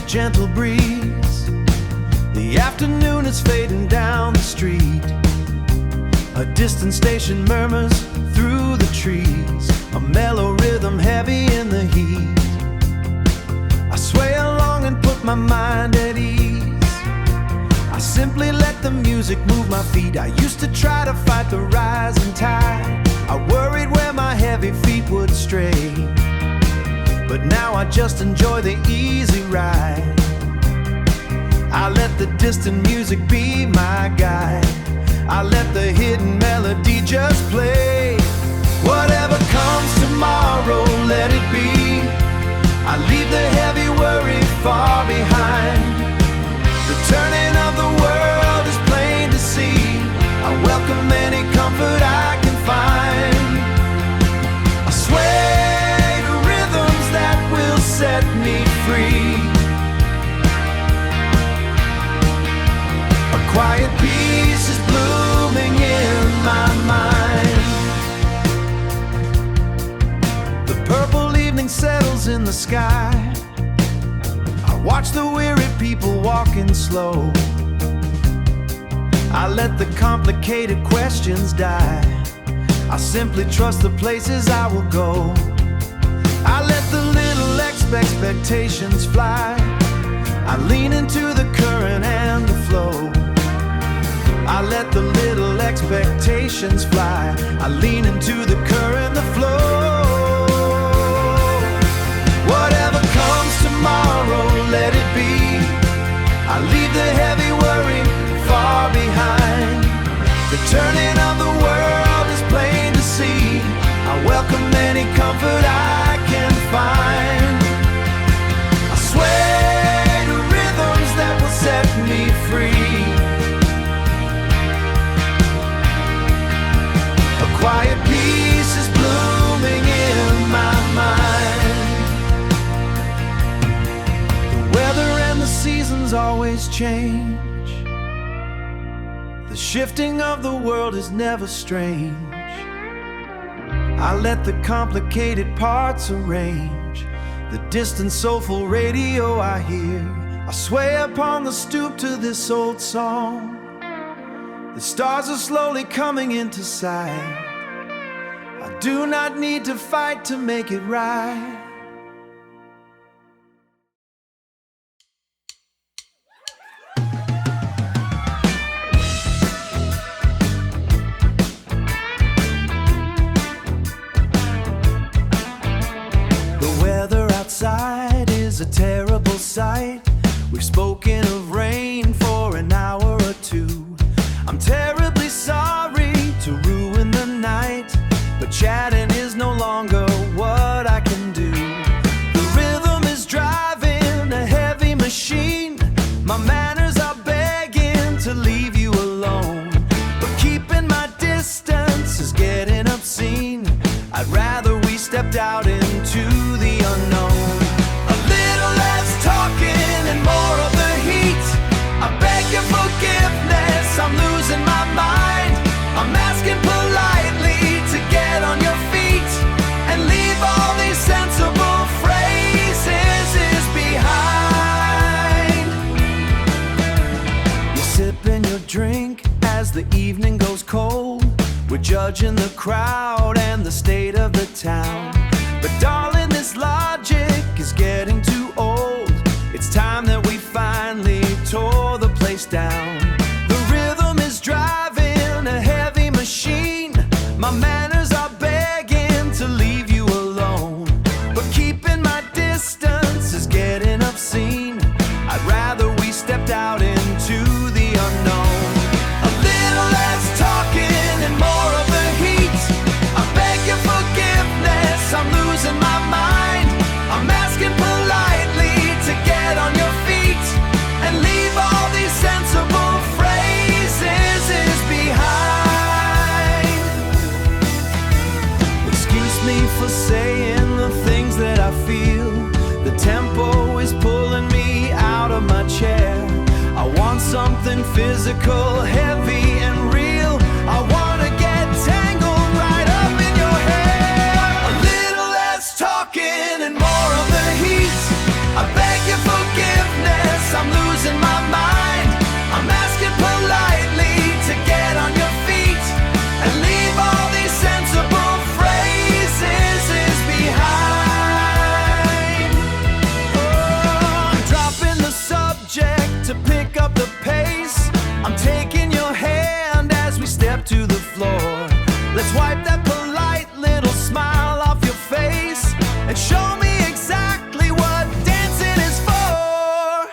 gentle breeze. The afternoon is fading down the street. A distant station murmurs through the trees, a mellow rhythm heavy in the heat. I sway along and put my mind at ease. I simply let the music move my feet. I used to try to fight the rising tide. I worried where my heavy feet would stray, but now I just enjoy the easy ride. I let the distant music be my guide. I let the hidden melody just play. Whatever comes tomorrow, let it be. I leave the heavy worry far behind. The turning of the world is plain to see. I welcome any comfort I can find. I sway to rhythms that will set me free. A quiet peace is blooming in my mind. The purple evening settles in the sky. I watch the weary people walking slow. I let the complicated questions die. I simply trust the places I will go. I let the little expectations fly. I lean into the current and the flow. I let the little expectations fly. I lean into the current, the flow. Whatever comes tomorrow, let it be. I leave the heavy worry far behind. The turning of the world is plain to see. I welcome any comfort I can find. I sway to rhythms that will set me free. A quiet peace is blooming in my mind. The weather and the seasons always change. The shifting of the world is never strange. I let the complicated parts arrange. The distant soulful radio I hear. I sway upon the stoop to this old song. The stars are slowly coming into sight. I do not need to fight to make it right. Outside is a terrible sight. We've spoken of rain for an hour or two. I'm terribly sorry to ruin the night, but chatting is no longer what I can do. The rhythm is driving a heavy machine. My manners are begging to leave you alone, but keeping my distance is getting obscene. I'd rather we stepped out into the unknown. A little less talking and more of the heat. I beg your forgiveness, I'm losing my mind. I'm asking politely to get on your feet and leave all these sensible phrases behind. You're sipping your drink as the evening goes cold. We're judging the crowd and the state of the town. But darling, this logic is getting too old. It's time that we finally tore the place down. The rhythm is driving a heavy machine. My manners are begging to leave you alone, but keeping my distance is getting obscene. I'd rather we stepped out into the unknown. A little less talking and more of the heat. I beg your forgiveness, I'm losing my mind. I'm asking politely to get on your feet and leave all these sensible phrases behind. Excuse me for saying the things that I feel. The tempo is pulling me out of my chair. I want something physical, heavy and real. I want to get tangled right up in your hair. A little less talking and more of the heat. I beg your forgiveness. I'm losing my mind. I'm asking politely to get on your feet and leave all these sensible phrases behind. Oh, I'm dropping the subject to pick up the pace. I'm taking your hand as we step to the floor. Let's wipe that polite little smile off your face and show me exactly what dancing is for.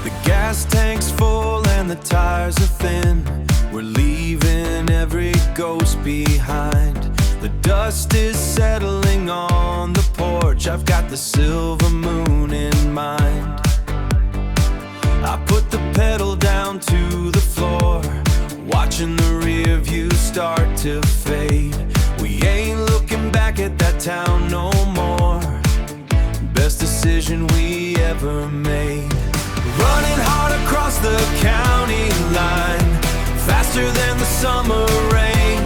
The gas tank's full and the tires are thin. We're leaving every ghost behind. The dust is settling on the porch. I've got the silver moon in mind. I put the pedal down to the floor, watching the rear view start to fade. We ain't looking back at that town no more. Best decision we ever made. Running hard across the county line, faster than the summer rain.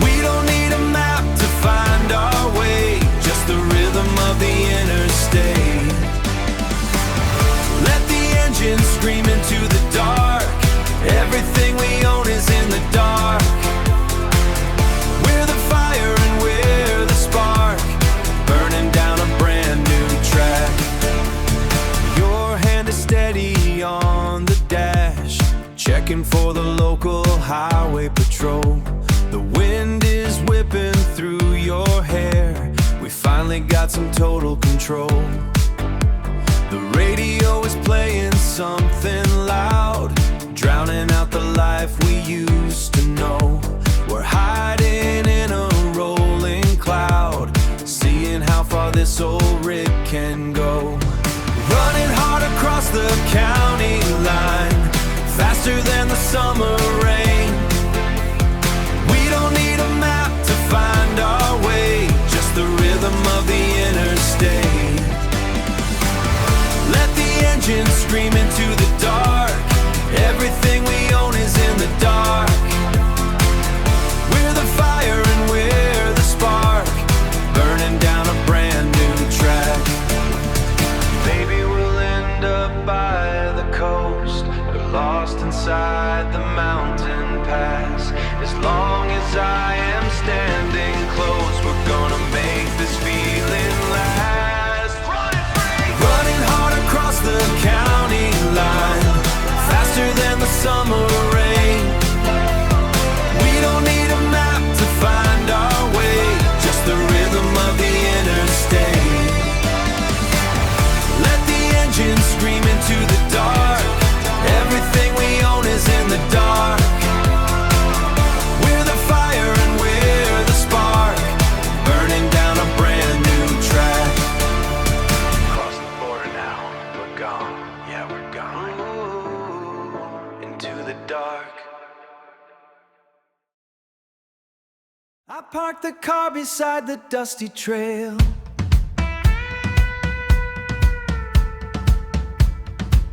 We don't need a map to find our way, just the rhythm of the interstate. Let the engine scream into the dark. Everything we own is in the dark. We're the fire and we're the spark, burning down a brand new track. Your hand is steady on the dash, checking for the local highway patrol. The wind is whipping through your hair. We finally got some total control. The radio is playing something loud, drowning out the life we used to know. We're hiding in a rolling cloud, seeing how far this old rig can go. Running hard across the county line, faster than the summer rain. We don't need a map to find our way, just the rhythm of the interstate. Let the engine scream into the dark. Everything we own is in the dark. We're the fire and we're the spark, burning down a brand new track. Maybe we'll end up by the coast, or lost inside the mountain pass. As long as I am standing close, we're gonna make this feeling last. Running hard across the county line, faster than the summer rain. We don't need a map to find our way, just the rhythm of the interstate. Let the engine scream into the dark. Everything we own is in the dark. We're the fire and we're the spark, burning down a brand new track. Across the border now, we're gone, yeah we're gone. Ooh, into the dark. I parked the car beside the dusty trail.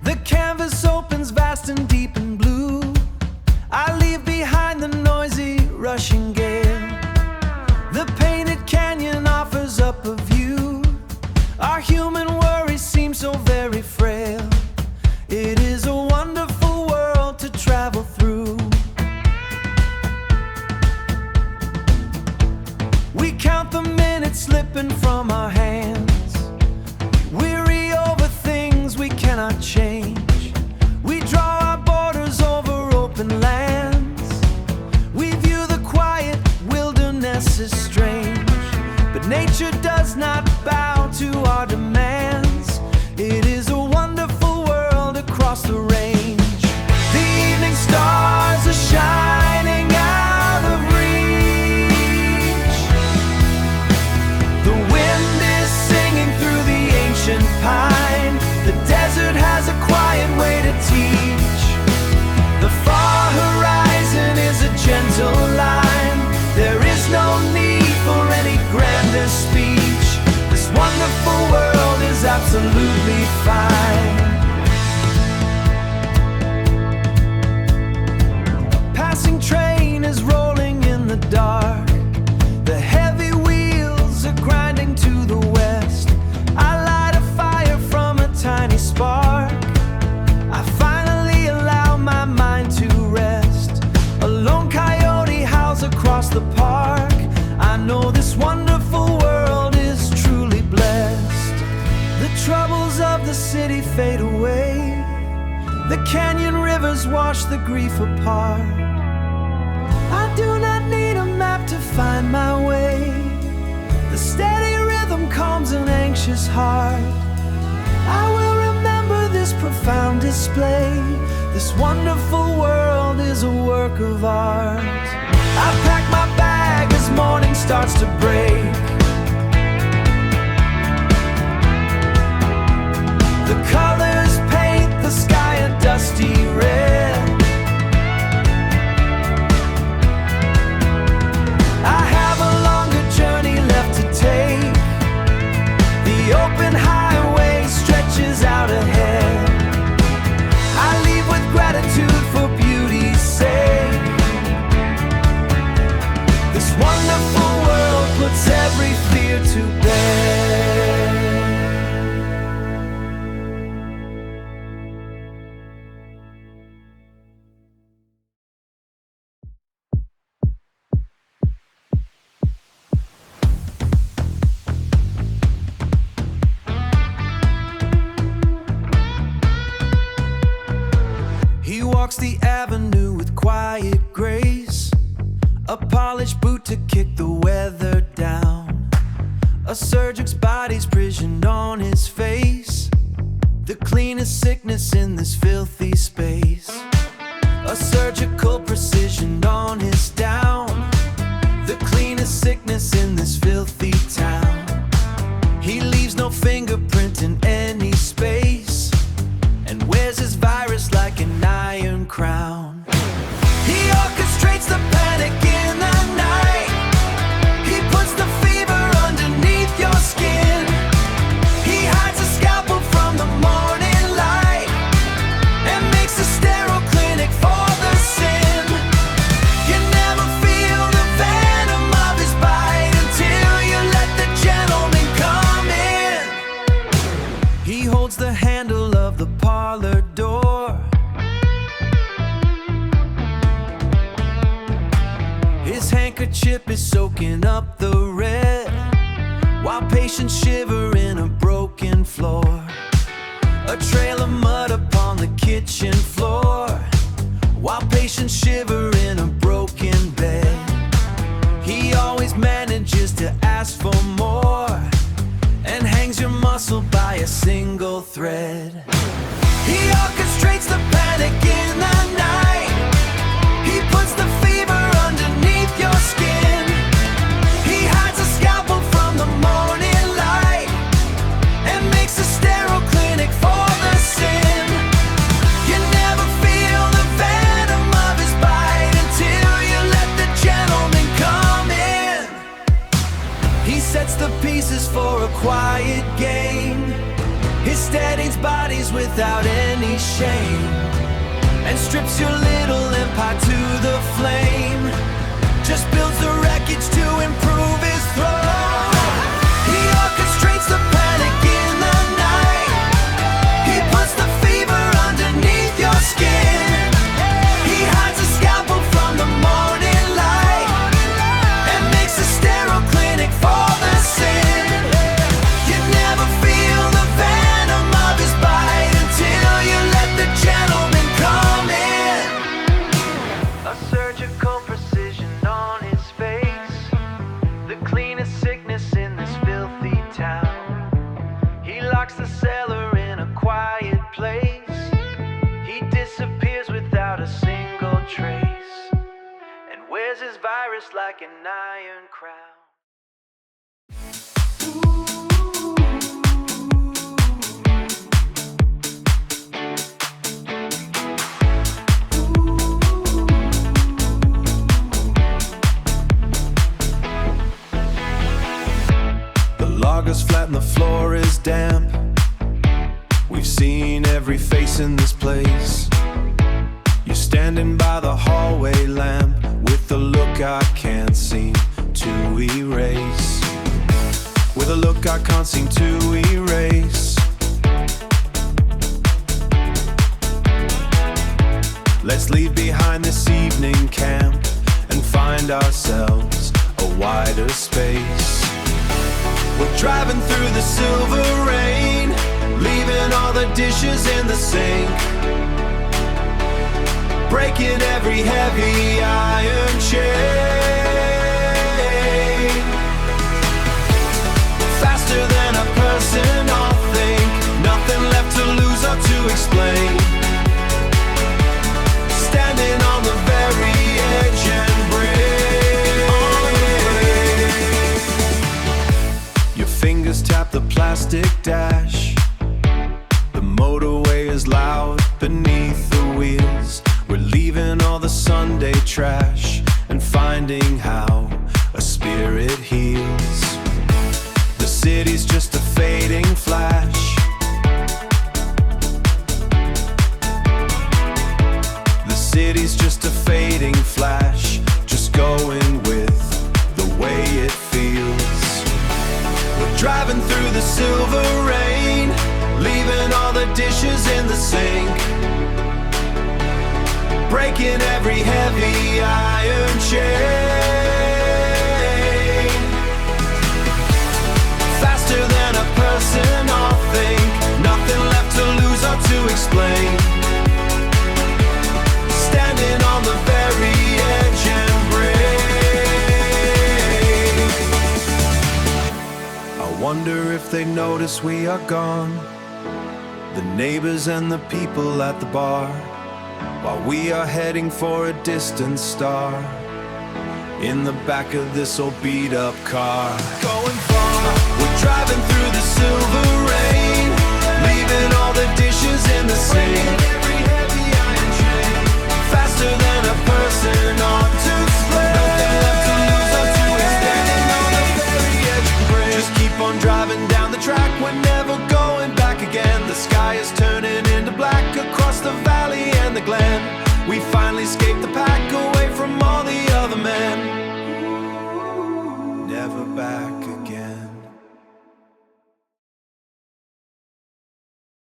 The canvas opens vast and deep and blue. I leave behind the noisy rushing gale. The painted canyon offers up a view. Our human worries seem so very frail. It is a wonderful world to travel through. We count the minutes slipping from our hands, weary over things we cannot change. We draw our borders over open lands. We view the quiet wilderness as strange, but nature does not bow to our demands. It is a wonderful world across the range. The evening stars are shining out of reach. The wind is singing through the ancient pine. The desert has a quiet way to teach. The far horizon is a gentle line. There is no need for any grander speech. This wonderful world park. I know this wonderful world is truly blessed. The troubles of the city fade away. The canyon rivers wash the grief apart. I do not need a map to find my way. The steady rhythm calms an anxious heart. I will remember this profound display. This wonderful world is a work of art. I pack my bag as morning starts to break. The colors paint the sky a dusty red. I have a longer journey left to take. The open highway stretches out ahead. I leave with gratitude for beauty's sake. This wonderful world puts every fear to bed. He walks the avenue with quiet grace, a polished boot to kick the weather down. A surgeon's body's prisoned on his face, the cleanest sickness in this filthy space. A surgical precision on his down, the cleanest sickness in this filthy town. He leaves no fingerprint in any space, and wears his virus like an iron crown. He orchestrates the panic in the night. He puts the fever underneath your skin. He hides a scalpel from the morning light, and makes a sterile clinic for the sin. You never feel the venom of his bite until you let the gentleman come in. He holds the handle of the parlor door. His handkerchief is soaking up the red, while patients shiver in a broken floor. A trail of mud upon the kitchen floor, while patients shiver in a broken bed. He always manages to ask for more, and hangs your muscle by a single thread. He orchestrates the panic in the night. He puts the fever underneath your skin. He hides a scalpel from the morning light, and makes a sterile clinic for the sin. You never feel the venom of his bite until you let the gentleman come in. He sets the pieces for a quiet game. He steadies bodies without any shame, and strips your little empire to the flame. Just builds the wreckage to improve his throne. He orchestrates the panic in the night. He puts the fever underneath your skin. He hides a scalpel from the morning light, and makes a sterile clinic for the sin. You never feel the venom of his bite until you let the gentleman come in. A surgical precision on his face, the cleanest sickness in this filthy town. He locks the cellar in a quiet place. He disappears without a single trace, and wears his virus like an iron crown. Loggers flat and the floor is damp. We've seen every face in this place. You're standing by the hallway lamp with a look I can't seem to erase. With a look I can't seem to erase. Let's leave behind this evening camp and find ourselves outer space. We're driving through the silver rain, leaving all the dishes in the sink, breaking every heavy iron chain. Faster than a person or think, nothing left to lose or to explain. Standing on the very edge and break. Your fingers tap the plastic dash. The motorway is loud beneath the wheels. We're leaving all the Sunday trash and finding how a spirit heals. The city's just a fading flash. The city's just a fading flash, just going with the way it feels. We're driving through the silver rain, leaving all the dishes in the sink, breaking every heavy iron chain. Faster than a person or think, nothing left to lose or to explain. Standing on the very edge and break. I wonder if they notice we are gone, the neighbors and the people at the bar, while we are heading for a distant star in the back of this old beat-up car. Going far, we're driving through the silver rain, leaving all the dishes in the sink, faster than a person ought to explain. Nothing left to lose or to extend on the very edge of break. Just keep on driving down the track, we're never going back again. The sky is turning into black across the valley and the glen. We finally escaped the pack, away from all the other men. Never back again.